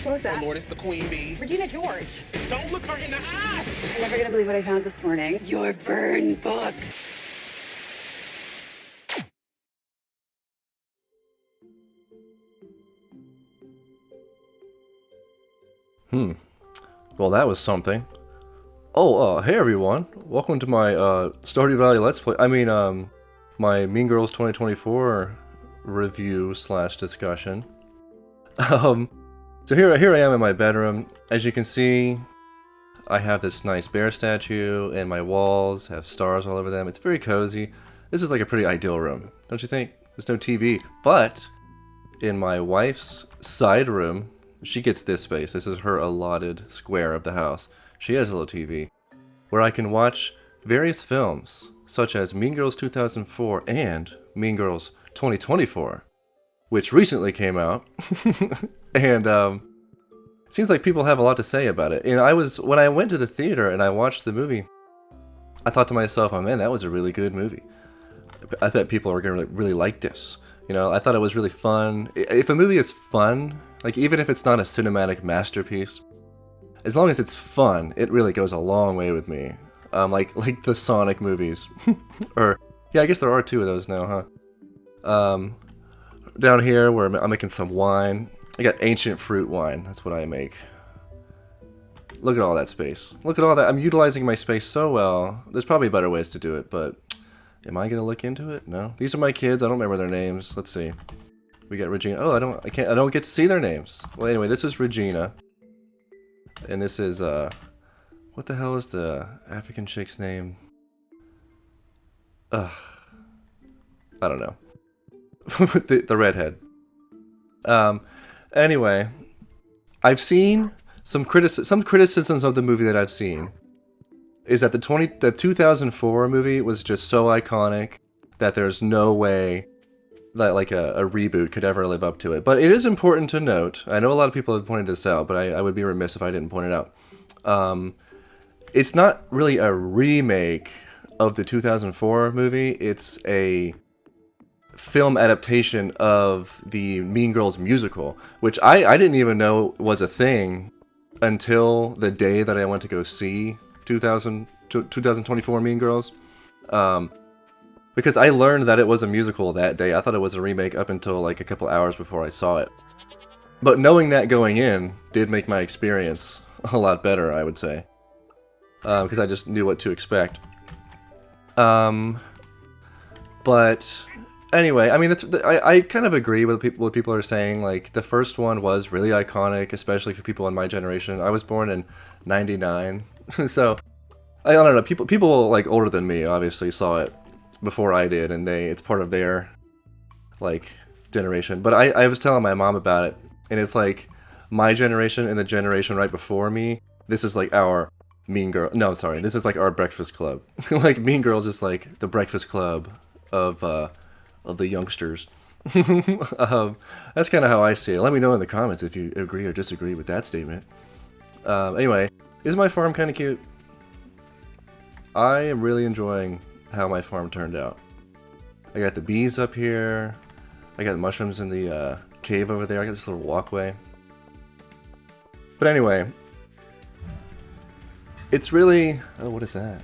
What was that? Oh Lord, it's the queen bee. Regina George. Don't look her in the eye! I'm never gonna believe what I found this morning. Your burn book. Well, that was something. Oh, hey everyone. Welcome to my Stardew Valley Let's Play. My Mean Girls 2024 review slash discussion. So here I am in my bedroom. As you can see, I have this nice bear statue, and my walls have stars all over them. It's very cozy. This is like a pretty ideal room, don't you think? There's no TV, but in my wife's side room, she gets this space. This is her allotted square of the house. She has a little TV where I can watch various films, such as Mean Girls 2004 and Mean Girls 2024, which recently came out. And it seems like people have a lot to say about it. You know, when I went to the theater and I watched the movie, I thought to myself, oh man, that was a really good movie. I bet people are gonna really like this. You know, I thought it was really fun. If a movie is fun, like even if it's not a cinematic masterpiece, as long as it's fun, it really goes a long way with me. Like the Sonic movies, or yeah, I guess there are two of those now, huh? Down here where I'm making some wine, I got ancient fruit wine. That's what I make. Look at all that space. Look at all that. I'm utilizing my space so well. There's probably better ways to do it, but am I gonna look into it? No. These are my kids. I don't remember their names. Let's see. We got Regina. Oh, I don't get to see their names. Well, anyway, this is Regina. And this is, what the hell is the African chick's name? I don't know. the redhead. Anyway, I've seen some criticisms of the movie that I've seen is that the 2004 movie was just so iconic that there's no way that like a reboot could ever live up to it. But it is important to note, I know a lot of people have pointed this out, but I would be remiss if I didn't point it out. It's not really a remake of the 2004 movie, it's a film adaptation of the Mean Girls musical, which I didn't even know was a thing until the day that I went to go see 2024 Mean Girls. Because I learned that it was a musical that day. I thought it was a remake up until like a couple hours before I saw it. But knowing that going in did make my experience a lot better, I would say. Because I just knew what to expect. But anyway, I mean, I kind of agree with what people are saying. Like, the first one was really iconic, especially for people in my generation. I was born in '99, so I don't know. People like older than me obviously saw it before I did, and it's part of their like generation. But I was telling my mom about it, and it's like my generation and the generation right before me. This is like our Mean Girl. No, sorry, this is like our Breakfast Club. Like Mean Girls is like the Breakfast Club of the youngsters. That's kind of how I see it. Let me know in the comments if you agree or disagree with that statement. Anyway, is my farm kind of cute? I am really enjoying how my farm turned out. I got the bees up here. I got the mushrooms in the cave over there. I got this little walkway. But anyway, it's really... Oh, what is that?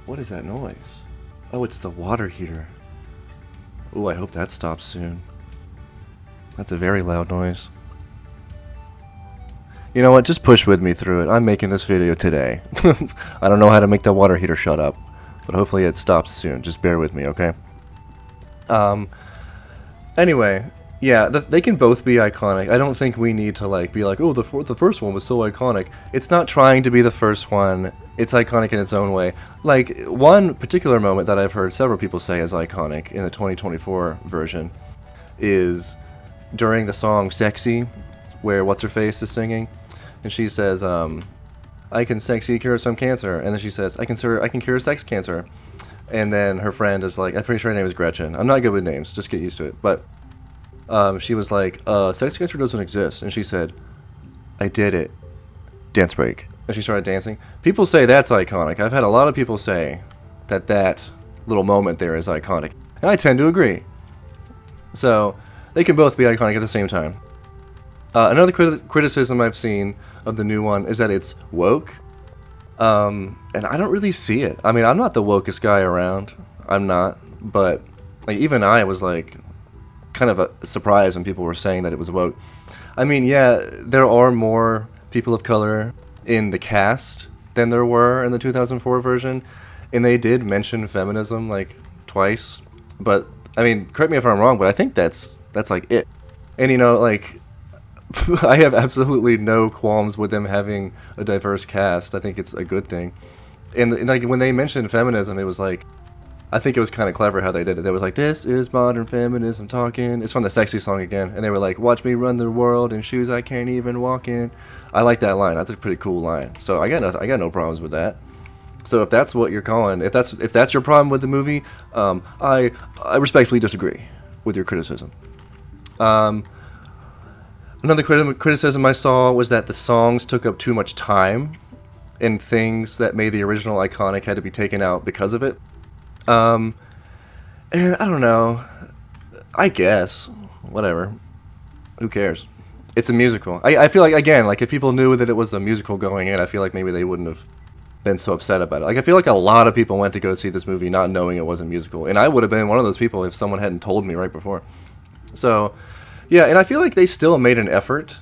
What is that noise? Oh, it's the water heater. Oh, I hope that stops soon. That's a very loud noise. You know what? Just push with me through it. I'm making this video today. I don't know how to make the water heater shut up, but hopefully it stops soon. Just bear with me, okay? Anyway, yeah, they can both be iconic. I don't think we need to like be like, oh, the first one was so iconic. It's not trying to be the first one. It's iconic in its own way. Like, one particular moment that I've heard several people say is iconic in the 2024 version is during the song Sexy, where What's-Her-Face is singing, and she says, I can sexy cure some cancer, and then she says, I can cure sex cancer, and then her friend is like, I'm pretty sure her name is Gretchen. I'm not good with names, just get used to it, but she was like, sex cancer doesn't exist, and she said, I did it. Dance break. And she started dancing. People say that's iconic. I've had a lot of people say that little moment there is iconic, and I tend to agree. So they can both be iconic at the same time. Another criticism I've seen of the new one is that it's woke. And I don't really see it. I mean, I'm not the wokest guy around. I'm not. But like, even I was like kind of surprised when people were saying that it was woke. I mean, yeah, there are more people of color in the cast than there were in the 2004 version. And they did mention feminism like twice. But I mean, correct me if I'm wrong, but I think that's like it. And you know, like, I have absolutely no qualms with them having a diverse cast. I think it's a good thing. And like when they mentioned feminism, it was like, I think it was kind of clever how they did it. They was like, "This is modern feminism talking." It's from the Sexy Song again, and they were like, "Watch me run the world in shoes I can't even walk in." I like that line. That's a pretty cool line. So I got no problems with that. So if that's what you're calling, if that's your problem with the movie, I respectfully disagree with your criticism. Another criticism I saw was that the songs took up too much time, and things that made the original iconic had to be taken out because of it. And I don't know. I guess. Whatever. Who cares? It's a musical. I feel like, again, like if people knew that it was a musical going in, I feel like maybe they wouldn't have been so upset about it. Like I feel like a lot of people went to go see this movie not knowing it was a musical. And I would have been one of those people if someone hadn't told me right before. So, yeah, and I feel like they still made an effort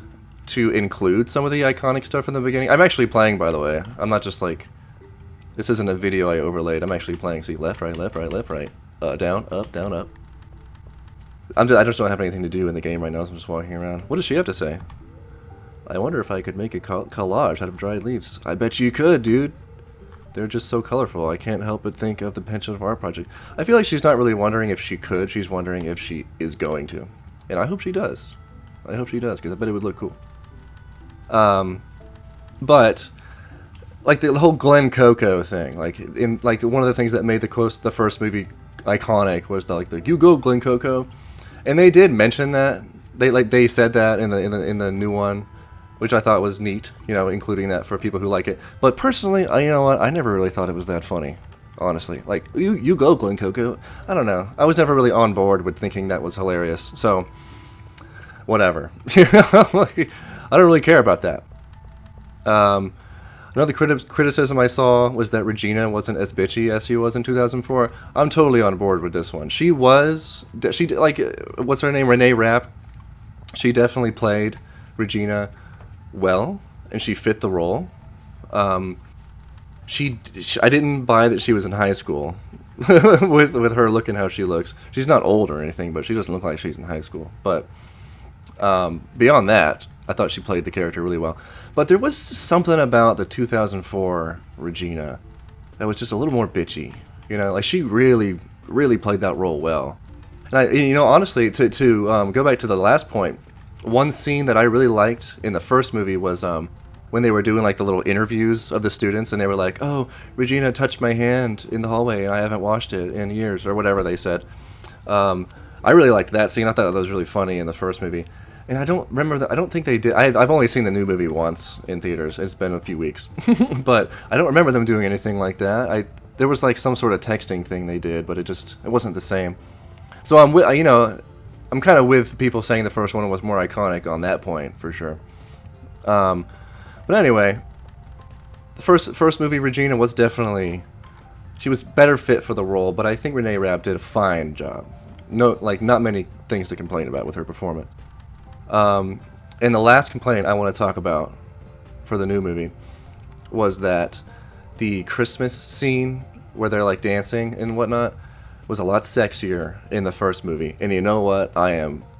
to include some of the iconic stuff in the beginning. I'm actually playing, by the way. I'm not just like... This isn't a video I overlaid. I'm actually playing. See, left, right, left, right, left, right. Down, up, down, up. I just don't have anything to do in the game right now, so I'm just walking around. What does she have to say? I wonder if I could make a collage out of dried leaves. I bet you could, dude. They're just so colorful. I can't help but think of the Pension of Art project. I feel like she's not really wondering if she could. She's wondering if she is going to. And I hope she does. I hope she does, because I bet it would look cool. But... like the whole Glen Coco thing, like one of the things that made the first movie iconic was the "You go Glen Coco," and they did mention that they said that in the new one, which I thought was neat, you know, including that for people who like it. But personally, you know what, I never really thought it was that funny, honestly. Like you go Glen Coco, I don't know, I was never really on board with thinking that was hilarious. So whatever, you know, like, I don't really care about that. Another criticism I saw was that Regina wasn't as bitchy as she was in 2004. I'm totally on board with this one. She like, what's her name? Renee Rapp. She definitely played Regina well, and she fit the role. I didn't buy that she was in high school with her looking how she looks. She's not old or anything, but she doesn't look like she's in high school. But beyond that, I thought she played the character really well. But there was something about the 2004 Regina that was just a little more bitchy. You know, like she really, really played that role well. And you know, honestly, to go back to the last point, one scene that I really liked in the first movie was when they were doing like the little interviews of the students, and they were like, "Oh, Regina touched my hand in the hallway, and I haven't washed it in years," or whatever they said. I really liked that scene. I thought that was really funny in the first movie. And I don't remember that. I don't think they did. I've only seen the new movie once in theaters. It's been a few weeks, but I don't remember them doing anything like that. There was like some sort of texting thing they did, but it wasn't the same. So I'm kind of with people saying the first one was more iconic on that point for sure. But anyway, the first movie, Regina was definitely, she was better fit for the role, but I think Renee Rapp did a fine job. No, like not many things to complain about with her performance. And the last complaint I want to talk about for the new movie was that the Christmas scene where they're like dancing and whatnot was a lot sexier in the first movie. And you know what?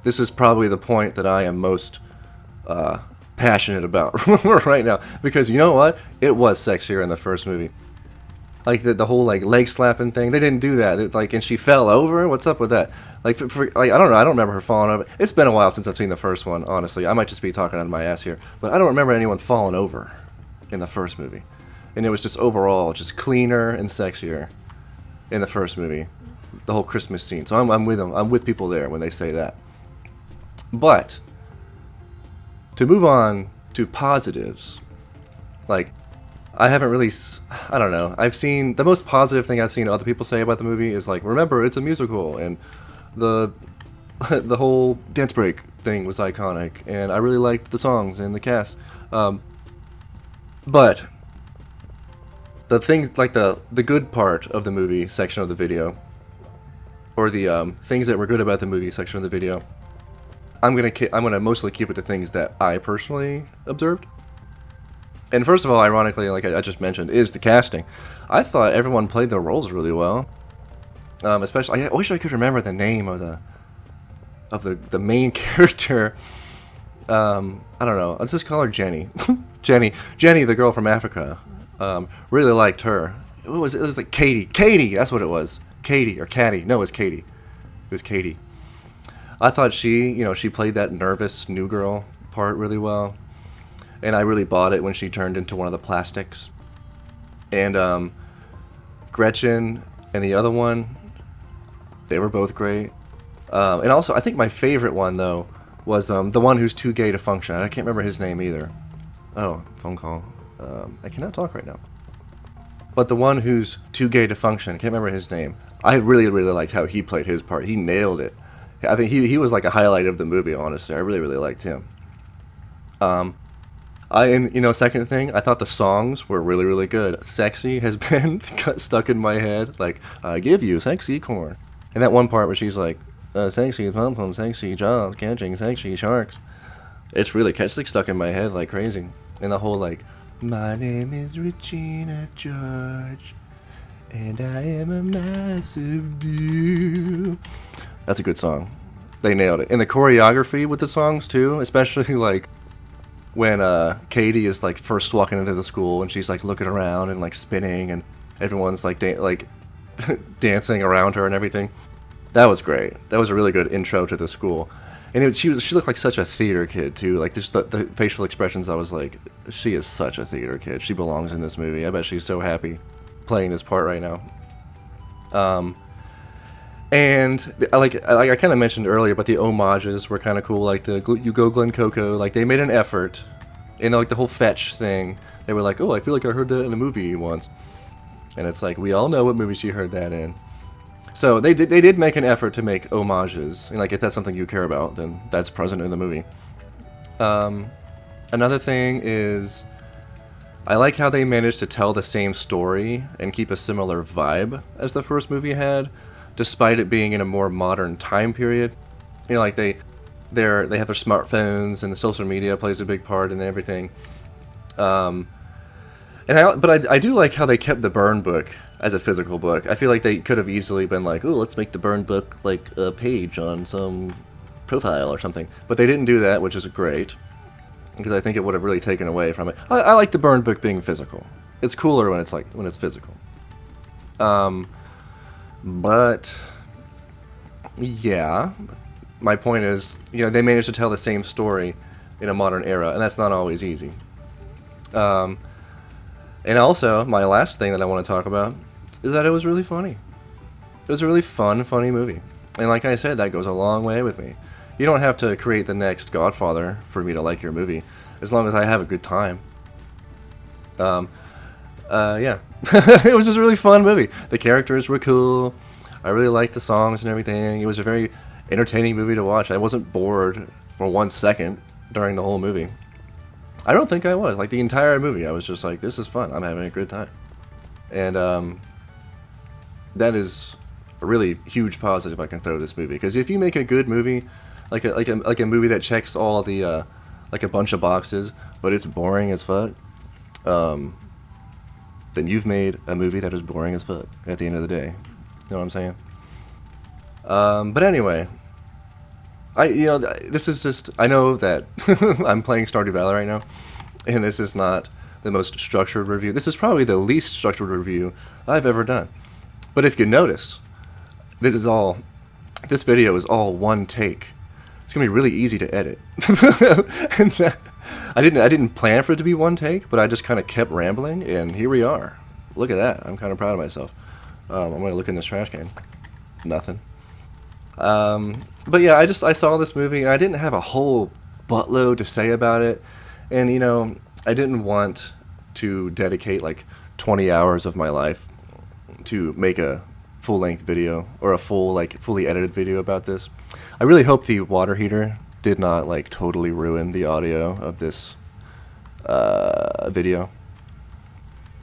This is probably the point that I am most passionate about right now, because you know what? It was sexier in the first movie. Like the whole like leg slapping thing, they didn't do that. And she fell over. What's up with that? Like, like I don't know. I don't remember her falling over. It's been a while since I've seen the first one. Honestly, I might just be talking out of my ass here, but I don't remember anyone falling over in the first movie. And it was just overall just cleaner and sexier in the first movie. The whole Christmas scene. So I'm with them. I'm with people there when they say that. But to move on to positives, like, I haven't really, I don't know, I've seen, the most positive thing I've seen other people say about the movie is like, remember, it's a musical, and the whole dance break thing was iconic, and I really liked the songs and the cast. But the things like the good part of the movie section of the video, or the things that were good about the movie section of the video, I'm gonna mostly keep it to things that I personally observed. And first of all, ironically, like I just mentioned, is the casting. I thought everyone played their roles really well. Especially, I wish I could remember the name of the main character. I don't know. Let's just call her Jenny. Jenny, the girl from Africa. Really liked her. What was it? It was like Katie. Katie, that's what it was. Katie or Caddy. No, it was Katie. It was Katie. I thought she played that nervous new girl part really well. And I really bought it when she turned into one of the plastics. And Gretchen and the other one, they were both great. And also, I think my favorite one, though, was the one who's too gay to function. I can't remember his name either. Oh, phone call. I cannot talk right now. But the one who's too gay to function, I can't remember his name. I really, really liked how he played his part. He nailed it. I think he was like a highlight of the movie, honestly. I really, really liked him. Second thing, I thought the songs were really, really good. Sexy has been stuck in my head. Like, I give you sexy corn. And that one part where she's like, sexy pom-pom, sexy jaws, catching sexy sharks. It's really like stuck in my head like crazy. And the whole like, my name is Regina George, and I am a massive deal. That's a good song. They nailed it. And the choreography with the songs too, especially like when Katie is like first walking into the school and she's like looking around and like spinning and everyone's like dancing around her and everything. That was great. That was a really good intro to the school. And she looked like such a theater kid too. Like just the facial expressions, I was like, she is such a theater kid. She belongs in this movie. I bet she's so happy playing this part right now. And like I kind of mentioned earlier, but the homages were kind of cool. Like the You Go Glen Coco, like they made an effort. And like the whole fetch thing, they were like, oh, I feel like I heard that in a movie once. And it's like, we all know what movie she heard that in. So they did make an effort to make homages. And like if that's something you care about, then that's present in the movie. Another thing is, I like how they managed to tell the same story and keep a similar vibe as the first movie had, despite it being in a more modern time period. You know, like they have their smartphones and the social media plays a big part in everything. But I do like how they kept the burn book as a physical book. I feel like they could have easily been like, oh, let's make the burn book like a page on some profile or something. But they didn't do that, which is great, because I think it would have really taken away from it. I like the burn book being physical. It's cooler when it's physical. But yeah, my point is, they managed to tell the same story in a modern era, and that's not always easy. And also, my last thing that I want to talk about is that it was really funny. It was a really funny movie. And like I said, that goes a long way with me. You don't have to create the next Godfather for me to like your movie, as long as I have a good time. Yeah. It was just a really fun movie. The characters were cool. I really liked the songs and everything. It was a very entertaining movie to watch. I wasn't bored for 1 second during the whole movie. I don't think I was. Like, the entire movie, I was just like, this is fun. I'm having a good time. And that is a really huge positive I can throw this movie. Because if you make a good movie, like a movie that checks all the, like a bunch of boxes, but it's boring as fuck, then you've made a movie that is boring as fuck at the end of the day. You know what I'm saying? But anyway, this is just, I know that I'm playing Stardew Valley right now, and this is not the most structured review. This is probably the least structured review I've ever done. But if you notice, this video is all one take. It's gonna be really easy to edit. And I didn't plan for it to be one take, but I just kind of kept rambling, and here we are. Look at that. I'm kind of proud of myself. I'm gonna look in this trash can. Nothing. But yeah, I saw this movie and I didn't have a whole buttload to say about it, and I didn't want to dedicate like 20 hours of my life to make a full-length video or a fully edited video about this. I really hope the water heater did not like totally ruin the audio of this video.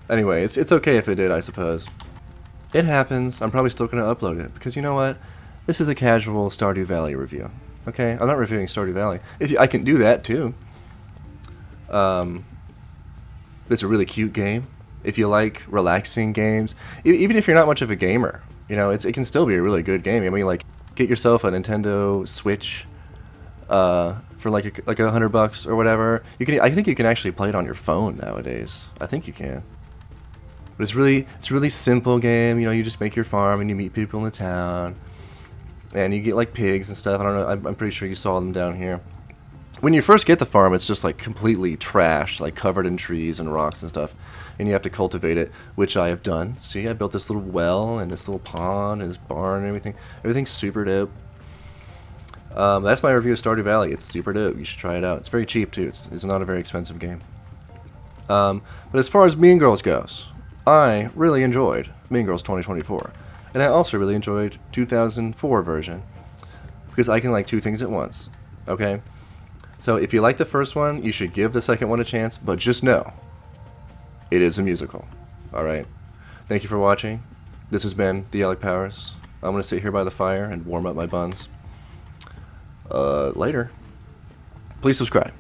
Anyway, it's okay if it did, I suppose. It happens. I'm probably still going to upload it because you know what? This is a casual Stardew Valley review. Okay, I'm not reviewing Stardew Valley. I can do that too. It's a really cute game. If you like relaxing games, even if you're not much of a gamer, you know, it can still be a really good game. I mean, like, get yourself a Nintendo Switch for like $100 or whatever. I think you can actually play it on your phone nowadays. I think you can. But it's a really simple game. You know, you just make your farm and you meet people in the town, and you get like pigs and stuff. I don't know. I'm pretty sure you saw them down here. When you first get the farm, it's just like completely trash, like covered in trees and rocks and stuff, and you have to cultivate it, which I have done. See, I built this little well and this little pond and this barn and everything. Everything's super dope. That's my review of Stardew Valley. It's super dope. You should try it out. It's very cheap too. It's not a very expensive game. But as far as Mean Girls goes, I really enjoyed Mean Girls 2024, and I also really enjoyed 2004 version because I can like two things at once. Okay. So if you like the first one, you should give the second one a chance, but just know, it is a musical. Alright? Thank you for watching. This has been The Alec Powers. I'm going to sit here by the fire and warm up my buns. Later. Please subscribe.